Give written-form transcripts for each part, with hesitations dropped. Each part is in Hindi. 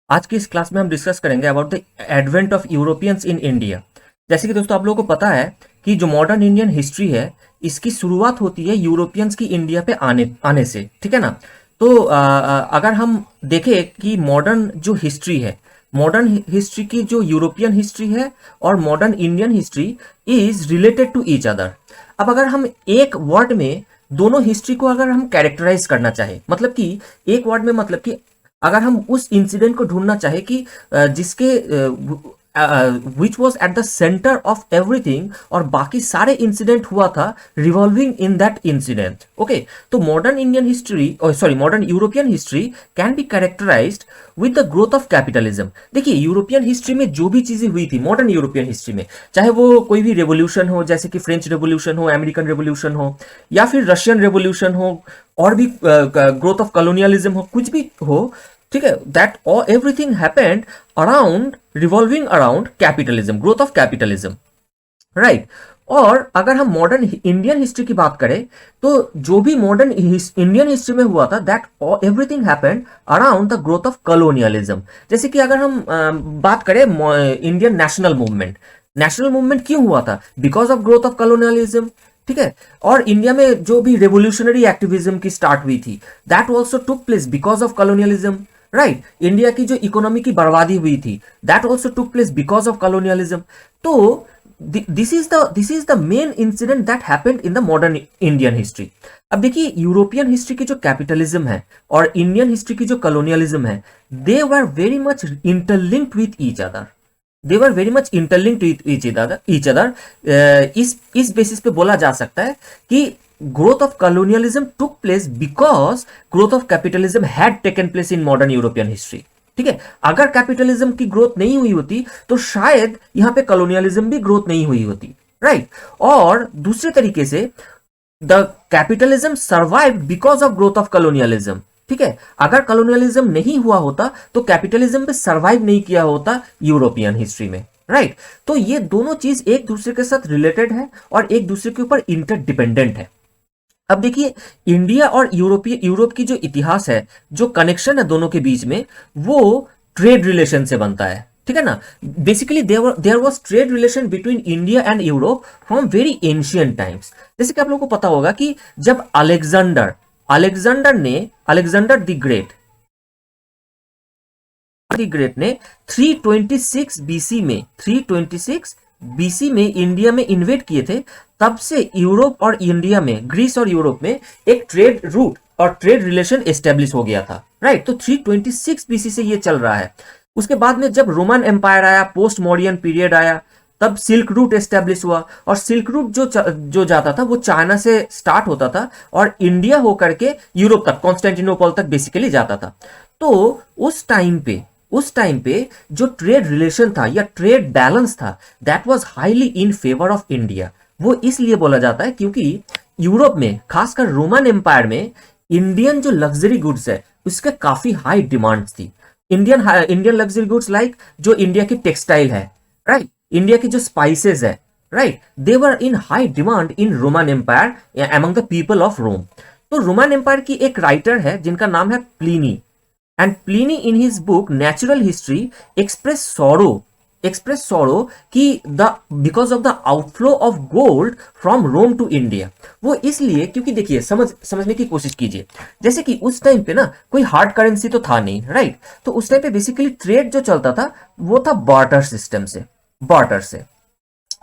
आज की इस क्लास में हम डिस्कस करेंगे about the advent of Europeans in India. जैसे कि दोस्तों आप लोगों को पता है कि जो मॉडर्न इंडियन हिस्ट्री है इसकी शुरुआत होती है यूरोपियंस की इंडिया पे आने आने से, ठीक है ना। तो अगर हम देखें कि मॉडर्न जो हिस्ट्री है, मॉडर्न हिस्ट्री की जो यूरोपियन हिस्ट्री है और modern Indian history is related to each other. अब अगर हम एक वर्ड में दोनों हिस्ट्री को अगर हम कैरेक्टराइज करना चाहे, मतलब कि एक वर्ड में, मतलब कि अगर हम उस इंसिडेंट को ढूंढना चाहे कि जिसके which was at the centre of everything और बाकी सारे इंसिडेंट हुआ था revolving in that incident, okay. तो modern Indian history, sorry modern European history can be characterised with the growth of capitalism. देखिए यूरोपियन हिस्ट्री में जो भी चीजें हुई थी मॉडर्न यूरोपियन हिस्ट्री में, चाहे वो कोई भी रेवोल्यूशन हो, जैसे कि फ्रेंच रेवोल्यूशन हो, अमेरिकन रेवोल्यूशन हो, या फिर रशियन रेवोल्यूशन हो, और भी ग्रोथ ऑफ कॉलोनियलिज्म हो, कुछ भी हो, ठीक है, दैट और everything happened around revolving around capitalism, growth of capitalism, right. और अगर हम मॉडर्न इंडियन हिस्ट्री की बात करें तो जो भी मॉडर्न इंडियन हिस्ट्री में हुआ था that everything happened around the growth of colonialism. जैसे कि अगर हम बात करें Indian national movement, national movement क्यों हुआ था? Because of growth of colonialism, ठीक है। और इंडिया में जो भी रेवोल्यूशनरी एक्टिविज्म की स्टार्ट हुई थी that also took place because of colonialism, right. India की जो इकोनॉमी की बर्बादी हुई थी that also took place because of colonialism. तो this is the main incident that happened in the modern Indian history. अब देखिए यूरोपियन हिस्ट्री की जो कैपिटलिज्म है और इंडियन हिस्ट्री की जो कॉलोनियलिज्म है, they were very much interlinked with each other, they were very much interlinked with each other. इस बेसिस पे बोला जा सकता है कि growth of colonialism took place because growth of capitalism had taken place in modern European history, ठीक है। अगर कैपिटलिज्म की ग्रोथ नहीं हुई होती तो शायद यहां पे कॉलोनियलिज्म भी ग्रोथ नहीं हुई होती, राइट। और दूसरे तरीके से the capitalism survive because of growth of colonialism, ठीक है। अगर कॉलोनियलिज्म नहीं हुआ होता तो कैपिटलिज्म भी सर्वाइव नहीं किया होता यूरोपियन हिस्ट्री में, राइट। तो ये दोनों चीज एक दूसरे के साथ रिलेटेड है और एक दूसरे के ऊपर इंटरडिपेंडेंट है। अब देखिए इंडिया और यूरोप की जो इतिहास है, जो कनेक्शन है दोनों के बीच में, वो ट्रेड रिलेशन से बनता है, ठीक है ना। Basically there was trade relation between India and Europe from very ancient times. जैसे कि आप लोगों को पता होगा कि जब अलेक्जेंडर द ग्रेट ने 326 बीसी में इंडिया में इन्वेट किए थे, तब से यूरोप और इंडिया में, ग्रीस और यूरोप में एक ट्रेड रूट और ट्रेड रिलेशन एस्टेब्लिश हो गया था, राइट। तो 326 बीसी से ये चल रहा है। उसके बाद में जब रोमन एम्पायर आया, पोस्ट मॉडर्न पीरियड आया, तब सिल्क रूट एस्टेब्लिश हुआ। और सिल्क रूट जो जाता था वो चाइना से स्टार्ट होता था और इंडिया होकर के यूरोप तक, कॉन्स्टेंटिनोपल तक बेसिकली जाता था। तो उस टाइम पे जो ट्रेड रिलेशन था या ट्रेड बैलेंस था that was highly in favour of India. वो इसलिए बोला जाता है क्योंकि यूरोप में, खासकर रोमन एम्पायर में, इंडियन जो लग्जरी गुड्स है उसके काफी हाई डिमांड थी। इंडियन लग्जरी गुड्स लाइक जो इंडिया की टेक्सटाइल है, राइट, इंडिया की जो स्पाइसेस है, right, they were in high demand in Roman empire among the people of Rome. तो रोमन एम्पायर की एक राइटर है जिनका नाम है Pliny, and Pliny in his book Natural History express sorrow कि because of the outflow of gold from Rome to India। वो इसलिए क्योंकि देखिए समझने की कोशिश कीजिए। जैसे कि उस टाइम पे ना कोई हार्ड करेंसी तो था नहीं, राइट। तो उस टाइम पे बेसिकली ट्रेड जो चलता था वो था बार्टर सिस्टम से, बार्टर से।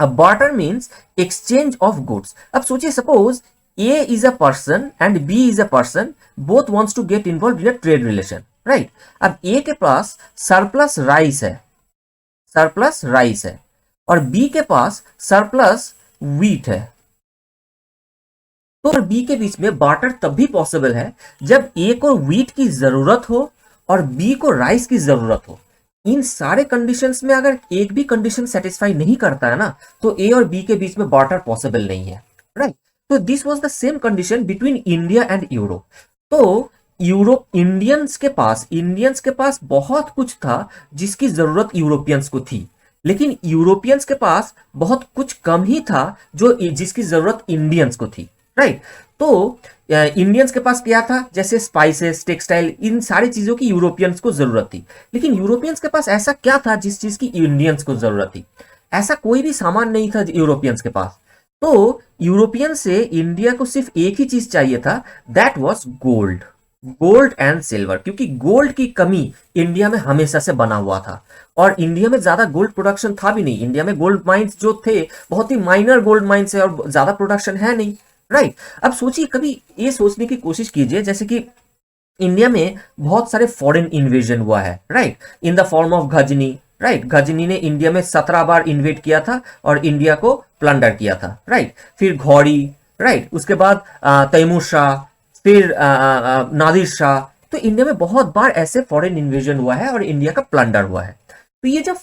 अब barter means exchange of goods. अब सोचिए suppose A is a person and B is a person, both wants to get involved in a trade relation, right? अब A के पास सरप्लस राइस है और B के पास सरप्लस व्हीट है। तो B के बीच में बार्टर तब भी पॉसिबल है जब A को व्हीट की जरूरत हो और B को राइस की जरूरत हो। इन सारे कंडीशंस में अगर एक भी कंडीशन सेटिस्फाई नहीं करता है ना तो A और B के बीच में बार्टर पॉसिबल नहीं है, राइट। तो this was the same condition between India and Europe. तो इंडियंस के पास बहुत कुछ था जिसकी जरूरत यूरोपियंस को थी, लेकिन यूरोपियंस के पास बहुत कुछ कम ही था जो जिसकी जरूरत इंडियंस को थी, राइट। तो इंडियंस के पास क्या था, जैसे स्पाइसेस, टेक्सटाइल, इन सारी चीजों की यूरोपियंस को जरूरत थी। लेकिन यूरोपियंस के पास ऐसा क्या था जिस चीज की इंडियंस को जरूरत थी? ऐसा कोई भी सामान नहीं था यूरोपियंस के पास। तो यूरोपियन से इंडिया को सिर्फ एक ही चीज चाहिए था, that was gold. Gold and silver, क्योंकि गोल्ड की कमी इंडिया में हमेशा से बना हुआ था और इंडिया में ज्यादा गोल्ड प्रोडक्शन था भी नहीं। इंडिया में गोल्ड माइंस जो थे बहुत ही माइनर गोल्ड माइंस है और ज्यादा प्रोडक्शन है नहीं, राइट। अब सोचिए, कभी ये सोचने की कोशिश कीजिए जैसे कि इंडिया में बहुत सारे फॉरेन इन्वेजन हुआ है, right, in the form of Ghazni, right. Ghazni ने इंडिया में 17 बार इन्वेट किया था और इंडिया को प्लंडर किया था, राइट। फिर घौड़ी, राइट, उसके बाद तैमूर शाह, फिर नादिर शाह। तो इंडिया में बहुत बार ऐसे फॉरेन इन्वेजन हुआ है और इंडिया का प्लंडर हुआ है। तो ये जब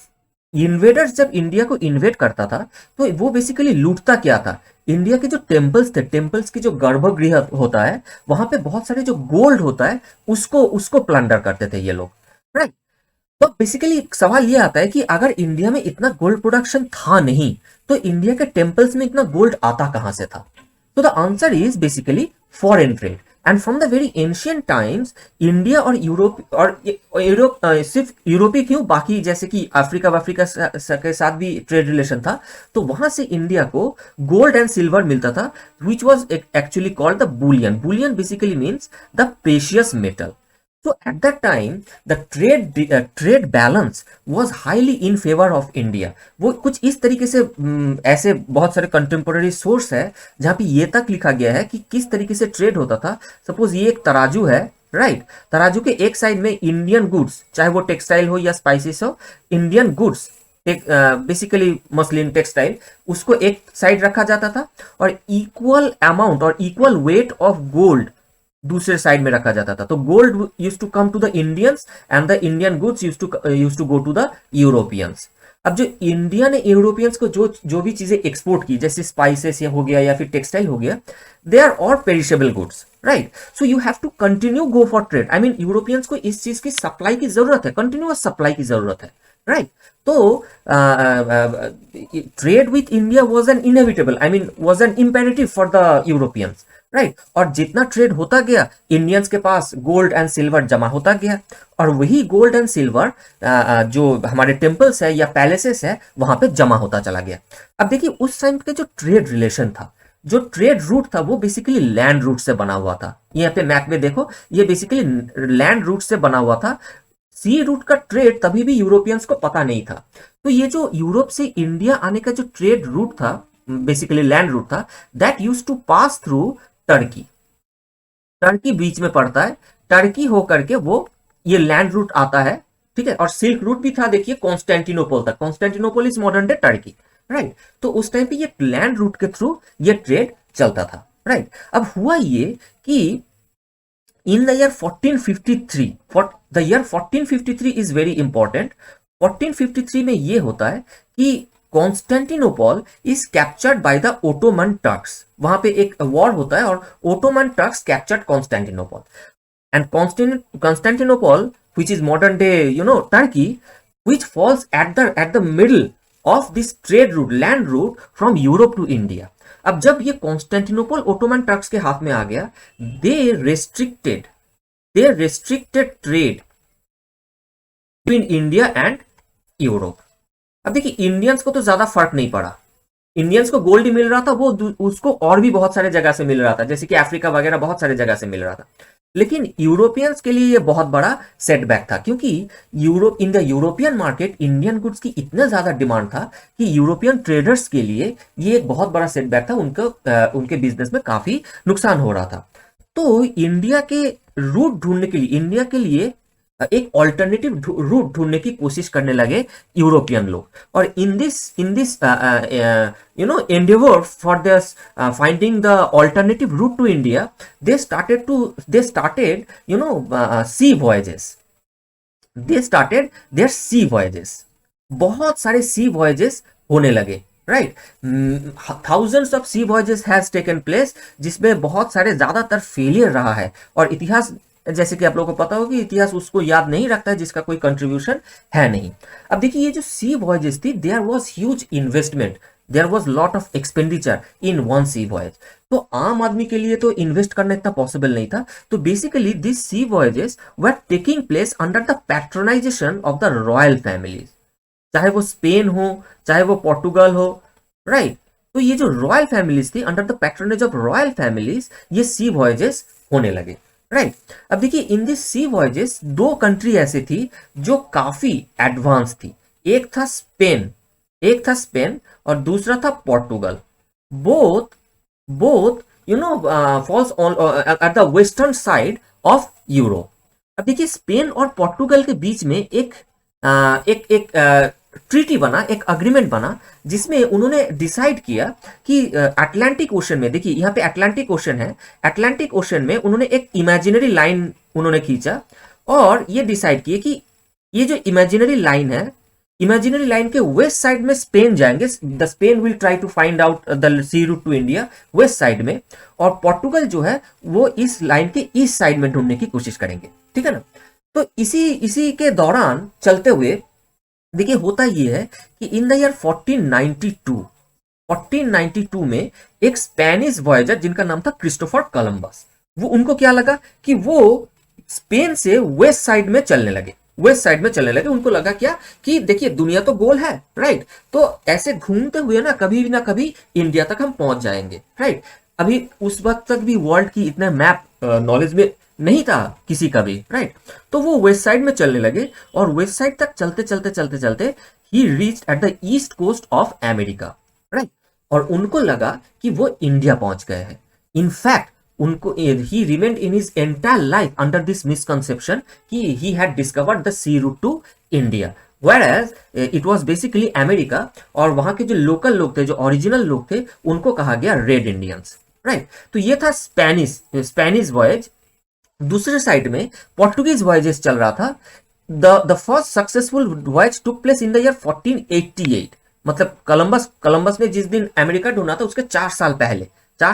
इन्वेडर्स जब इंडिया को इन्वेट करता था तो वो बेसिकली लूटता क्या था, इंडिया के जो टेम्पल्स थे, टेम्पल्स की जो गर्भगृह होता है वहां पे बहुत सारे जो गोल्ड होता है उसको उसको प्लंडर करते थे ये लोग, राइट। तो बेसिकली सवाल ये आता है कि अगर इंडिया में इतना गोल्ड प्रोडक्शन था नहीं तो इंडिया के टेम्पल्स में इतना गोल्ड आता कहां से था? तो the answer is basically foreign trade. And from the very ancient times India और यूरोप सिर्फ यूरोपीय क्यों, बाकी जैसे कि अफ्रीका के साथ भी ट्रेड रिलेशन था। तो वहां से इंडिया को गोल्ड एंड सिल्वर मिलता था, which was actually called the Boolean. Boolean basically means the precious metal. So at that time the trade balance was highly in favor of India। वो कुछ इस तरीके से ऐसे बहुत सारे कंटेम्पोररी सोर्स है जहां पे ये तक लिखा गया है कि किस तरीके से ट्रेड होता था। सपोज ये एक तराजू है, राइट। तराजू के एक साइड में इंडियन गुड्स, चाहे वो टेक्सटाइल हो या स्पाइसेस हो, Indian goods basically muslin textile, उसको एक साइड रखा जाता था और इक्वल अमाउंट और इक्वल वेट ऑफ गोल्ड दूसरे साइड में रखा जाता था। तो gold used to come to the Indians and the Indian goods used to go to the Europeans. अब जो इंडिया ने यूरोपियंस को जो भी चीजें एक्सपोर्ट की, जैसे स्पाइसेस हो गया या फिर टेक्सटाइल हो गया, they are all perishable goods, right. So you have to continue go for trade. I mean Europeans को इस चीज की सप्लाई की जरूरत है, कंटिन्यूअस सप्लाई की जरूरत है, राइट। तो trade with India was an inevitable, I mean was an imperative for the Europeans, right. और जितना ट्रेड होता गया इंडियंस के पास गोल्ड एंड सिल्वर जमा होता गया और वही गोल्ड एंड सिल्वर जो हमारे टेम्पल्स है या पैलेसेस है वहां पे जमा होता चला गया। अब देखिए उस टाइम के जो ट्रेड रिलेशन था, जो ट्रेड रूट था, वो बेसिकली लैंड रूट से बना हुआ था। यहाँ पे मैप में देखो, ये बेसिकली लैंड रूट से बना हुआ था। सी रूट का ट्रेड तभी भी यूरोपियंस को पता नहीं था। तो ये जो यूरोप से इंडिया आने का जो ट्रेड रूट था, बेसिकली लैंड रूट था, that used to pass through Turkey. Turkey बीच में पड़ता है, टर्की होकर के वो ये लैंड रूट आता है, ठीक है। और सिल्क रूट भी था, देखिए कॉन्स्टेंटिनोपल तक। Constantinople is modern day Turkey, right. तो उस टाइम पे ये लैंड रूट के थ्रू ये ट्रेड चलता था, राइट। अब हुआ ये कि in the year 1453, the year 1453 is very important. 1453 में ये होता है कि Constantinople is captured by the Ottoman Turks. वहां पे एक वॉर होता है और Ottoman Turks captured Constantinople and Constantinople which is modern day Turkey, which falls at the middle of this trade route, land route from Europe to India। अब जब ये कॉन्स्टेंटिनोपल ओटोमन टर्क्स के हाथ में आ गया, they restricted trade between India and Europe। अब देखिए इंडियंस को तो ज्यादा फर्क नहीं पड़ा, इंडियंस को गोल्ड ही मिल रहा था, वो उसको और भी बहुत सारे जगह से मिल रहा था, जैसे कि अफ्रीका वगैरह बहुत सारे जगह से मिल रहा था। लेकिन यूरोपियंस के लिए ये बहुत बड़ा सेटबैक था, क्योंकि in the European market Indian goods की इतना ज्यादा डिमांड था कि यूरोपियन ट्रेडर्स के लिए ये एक बहुत बड़ा सेटबैक था। उनके बिजनेस में काफी नुकसान हो रहा था। तो इंडिया के रूट ढूंढने के लिए, इंडिया के लिए एक ऑल्टरनेटिव रूट ढूंढने की कोशिश करने लगे यूरोपियन लोग। और in this endeavor for this finding the alternative route to India, they started sea voyages। they started their sea voyages। बहुत सारे सी voyages होने लगे, right. thousands of sea voyages has taken place, जिसमें बहुत सारे ज्यादातर फेलियर रहा है। और इतिहास, जैसे कि आप लोगों को पता हो कि इतिहास उसको याद नहीं रखता है जिसका कोई कंट्रीब्यूशन है नहीं। अब देखिए ये जो सी वॉयजेस थी, there was huge investment there was lot of expenditure in one sea voyage. तो आम आदमी के लिए तो इन्वेस्ट करना इतना पॉसिबल नहीं था। तो basically this sea voyages were taking place under the patronisation of the royal families, चाहे वो स्पेन हो चाहे वो पोर्टुगल हो, राइट। तो ये जो रॉयल फैमिलीज थी, under the patronage of royal families ये सी वॉयजेस होने लगे, राइट। अब देखिए इन दिस सी वॉयजेस दो कंट्री ऐसे थी जो काफी एडवांस थी। एक था स्पेन और दूसरा था Portugal. Both both falls on at the western side of Europe. अब देखिए स्पेन और पोर्टुगल के बीच में एक ट्रीटी बना, एक अग्रीमेंट बना, जिसमें उन्होंने डिसाइड किया कि अटलांटिक ओशन में, देखिए यहाँ पे अटलांटिक ओशन है, अटलांटिक ओशन में उन्होंने एक इमेजिनरी लाइन उन्होंने खींचा और ये डिसाइड किए कि ये जो इमेजिनरी लाइन है, इमेजिनरी लाइन के वेस्ट साइड में स्पेन जाएंगे, the Spain will try to find out the sea route to India west side में, और पोर्टुगल जो है वो इस लाइन के ईस्ट साइड में ढूंढने की कोशिश करेंगे, ठीक है ना। तो इसी के दौरान चलते हुए देखिए होता ये है कि इन द ईयर 1492 में एक स्पेनिश वॉयजर जिनका नाम था क्रिस्टोफर कोलंबस, वो उनको क्या लगा कि वो स्पेन से वेस्ट साइड में चलने लगे, उनको लगा क्या कि देखिए दुनिया तो गोल है, राइट। तो ऐसे घूमते हुए ना कभी इंडिया तक हम पहुंच जाएंगे, राइट। अभी उस वक्त तक भी वर्ल्ड की इतना मैप नॉलेज में नहीं था किसी का भी, राइट। तो वो वेस्ट साइड में चलने लगे और वेस्ट साइड तक चलते ही reached at the east coast of America, right. और उनको लगा कि वो इंडिया पहुंच गए हैं। इनफैक्ट उनको he remained in his entire life under this misconception कि he had discovered the sea route to India, whereas it was basically America, और वहां के जो लोकल लोग थे, जो ओरिजिनल लोग थे, उनको कहा गया रेड इंडियंस, राइट। तो ये था स्पेनिश वॉयज। दूसरे साइड में पोर्टुगीज वॉयजेस चल रहा था। The first successful voyage took place in the year 1488, मतलब कोलंबस ने जिस दिन अमेरिका ढूंढा था उसके 4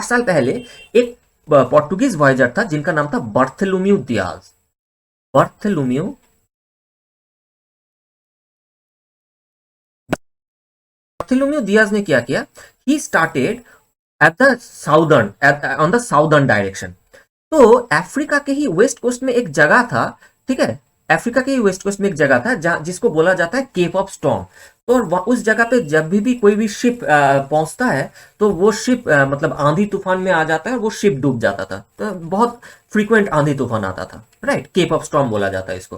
साल पहले एक पोर्टुगीज वॉयजर था जिनका नाम था बर्थेलोम्यू दियाज ने क्या किया, he started at the on the southern direction. तो अफ्रीका के ही वेस्ट कोस्ट में एक जगह था, ठीक है, अफ्रीका के ही वेस्ट कोस्ट में एक जगह था जिसको बोला जाता है केप ऑफ स्टॉर्म। तो उस जगह पे जब भी कोई भी शिप पहुंचता है तो वो शिप मतलब आंधी तूफान में आ जाता है और वो शिप डूब जाता था। तो बहुत फ्रीक्वेंट आंधी तूफान आता था, राइट। केप ऑफ स्टॉर्म बोला जाता है इसको।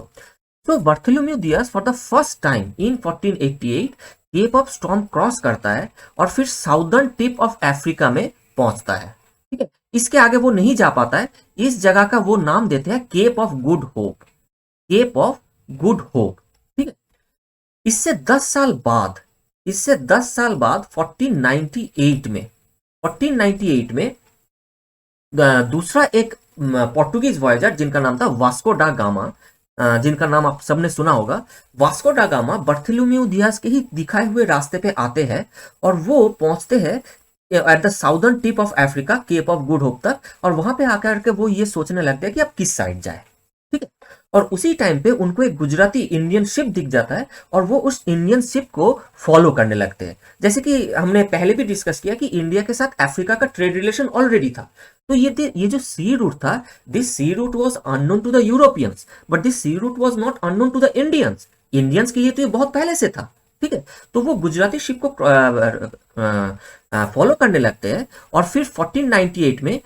तो Bartholomew Dias for the first time in 1488 Cape of Storm cross करता है और फिर साउदर्न टिप ऑफ अफ्रीका में पहुंचता है, ठीक है। इसके आगे वो नहीं जा पाता है। इस जगह का वो नाम देते हैं केप ऑफ गुड होप, ठीक है। इससे 10 साल बाद 1498 में दूसरा एक पोर्टुगीज वॉयजर जिनका नाम था वास्को डा गामा, जिनका नाम आप सबने सुना होगा। वास्को डा गामा बर्थोलोम्यू दियाज के ही दिखाए हुए रास्ते पे आते हैं और वो पहुंचते हैं at the southern tip of Africa, Cape of Good Hope तक, और वहां पे आकर के वो ये सोचने लगते हैं कि अब किस साइड जाए, ठीक है। और उसी टाइम पे उनको एक गुजराती इंडियन शिप दिख जाता है और वो उस इंडियन शिप को फॉलो करने लगते हैं। जैसे कि हमने पहले भी डिस्कस किया कि इंडिया के साथ अफ्रीका का ट्रेड रिलेशन ऑलरेडी था। तो ये जो सी रूट था, this sea route was unknown to the Europeans, but this sea route was not unknown to the Indians के लिए तो ये बहुत पहले से था, ठीक है। तो वो गुजराती शिप को फॉलो करने लगते हैं और फिर 1498 में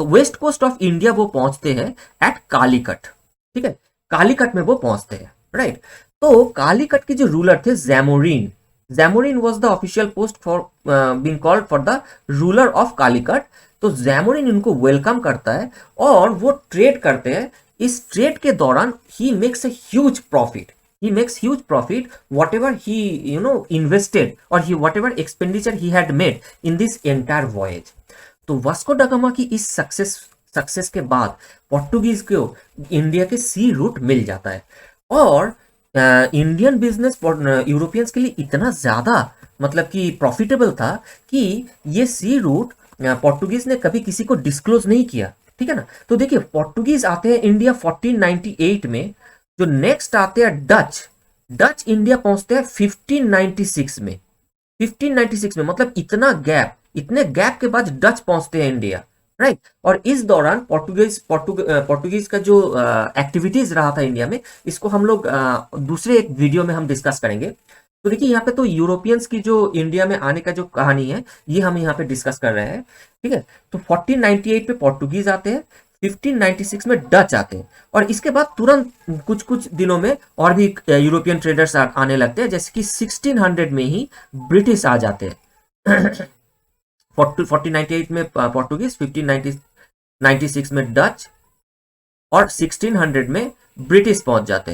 वेस्ट कोस्ट ऑफ इंडिया वो पहुंचते हैं एट कालीकट, ठीक है। कालीकट में वो पहुंचते हैं, राइट। तो कालीकट के जो रूलर थे Zamorin was the official post for being called for the ruler of Calicut. तो जैमोरिन इनको वेलकम करता है और वो ट्रेड करते हैं। इस ट्रेड के दौरान he makes huge profit whatever he invested or whatever expenditure he had made in this entire voyage। तो वास्को ड गामा की इस सक्सेस के बाद पोर्टुगीज को इंडिया के सी रूट मिल जाता है और इंडियन बिजनेस यूरोपियंस के लिए इतना ज्यादा मतलब कि प्रॉफिटेबल था कि ये सी रूट पोर्टुगीज ने कभी किसी को डिस्क्लोज नहीं किया, ठीक है ना। तो देखिए पोर्टुगीज आते हैं इंडिया 1498 में, जो नेक्स्ट आते हैं डच इंडिया पहुंचते हैं 1596 में, 1596 में, मतलब इतने गैप के बाद डच पहुंचते हैं इंडिया, राइट। और इस दौरान पोर्टुगीज का जो एक्टिविटीज रहा था इंडिया में, इसको हम लोग दूसरे एक वीडियो में हम डिस्कस करेंगे। तो देखिए यहाँ पे तो यूरोपियंस की जो इंडिया में आने का जो कहानी है, ये हम यहाँ पे डिस्कस कर रहे हैं, ठीक है। तो 1498 पे पोर्टुगीज आते हैं, 1596 में डच आते हैं, और इसके बाद तुरंत कुछ कुछ दिनों में और भी यूरोपियन ट्रेडर्स आने लगते हैं, जैसे कि 1600 में ही ब्रिटिश आ जाते हैं। 1498 में पोर्टुगीज, 1596 में डच, और 1600 में ब्रिटिश पहुंच जाते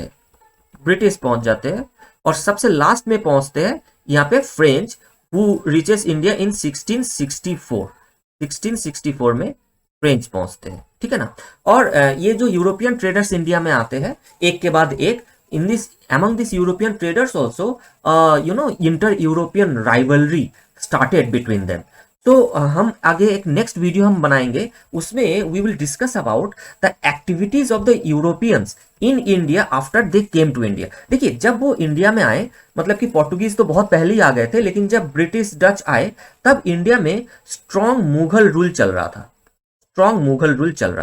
हैं, और सबसे लास्ट में पहुंचते हैं यहाँ पे French, who reaches India in 1664 में फ्रेंच पहुंचते हैं, ठीक है ना। और ये जो यूरोपियन ट्रेडर्स इंडिया में आते हैं एक के बाद एक, in this among these European traders also inter-European rivalry started between them. तो हम आगे एक नेक्स्ट वीडियो हम बनाएंगे, उसमें we will discuss about the activities of the Europeans in India after they came to India. देखिए जब वो इंडिया में आए, मतलब कि पोर्टुगीज तो बहुत पहले ही आ गए थे, लेकिन जब ब्रिटिश डच आए तब इंडिया में स्ट्रॉन्ग मुगल रूल चल रहा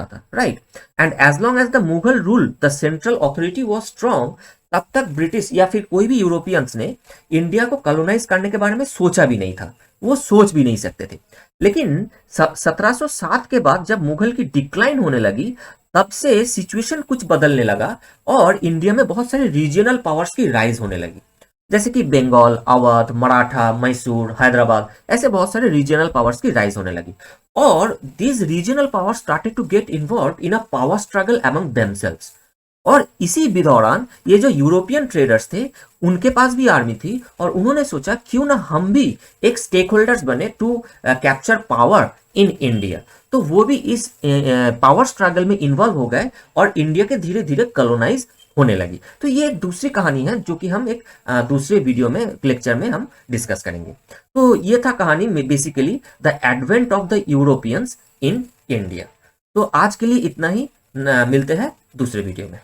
था, right. And as long as the Mughal rule, the central authority was strong, तब तक ब्रिटिश या फिर कोई भी यूरोपियंस ने इंडिया को कॉलोनाइज करने के बारे में सोचा भी नहीं था, वो सोच भी नहीं सकते थे। लेकिन 1707 के बाद जब मुगल की डिक्लाइन होने लगी, तब से सिचुएशन कुछ बदलने लगा और इंडिया में बहुत सारे रीजनल पावर्स की राइज होने लगी, जैसे कि बंगाल, अवध, मराठा, मैसूर, हैदराबाद, ऐसे बहुत सारे रीजनल पावर्स की राइज होने लगी। और this regional power started to get involve in a power struggle among themselves. और इसी दौरान ये जो यूरोपियन ट्रेडर्स थे, उनके पास भी आर्मी थी, और उन्होंने सोचा क्यों ना हम भी एक स्टेक होल्डर्स बने to capture power in India. तो वो भी इस पावर स्ट्रगल में इन्वॉल्व हो गए और इंडिया के धीरे धीरे कॉलोनाइज होने लगी। तो ये एक दूसरी कहानी है जो कि हम एक दूसरे वीडियो में, लेक्चर में हम डिस्कस करेंगे। तो ये था कहानी में basically the advent of the Europeans in India. तो आज के लिए इतना ही, मिलते हैं दूसरे वीडियो में।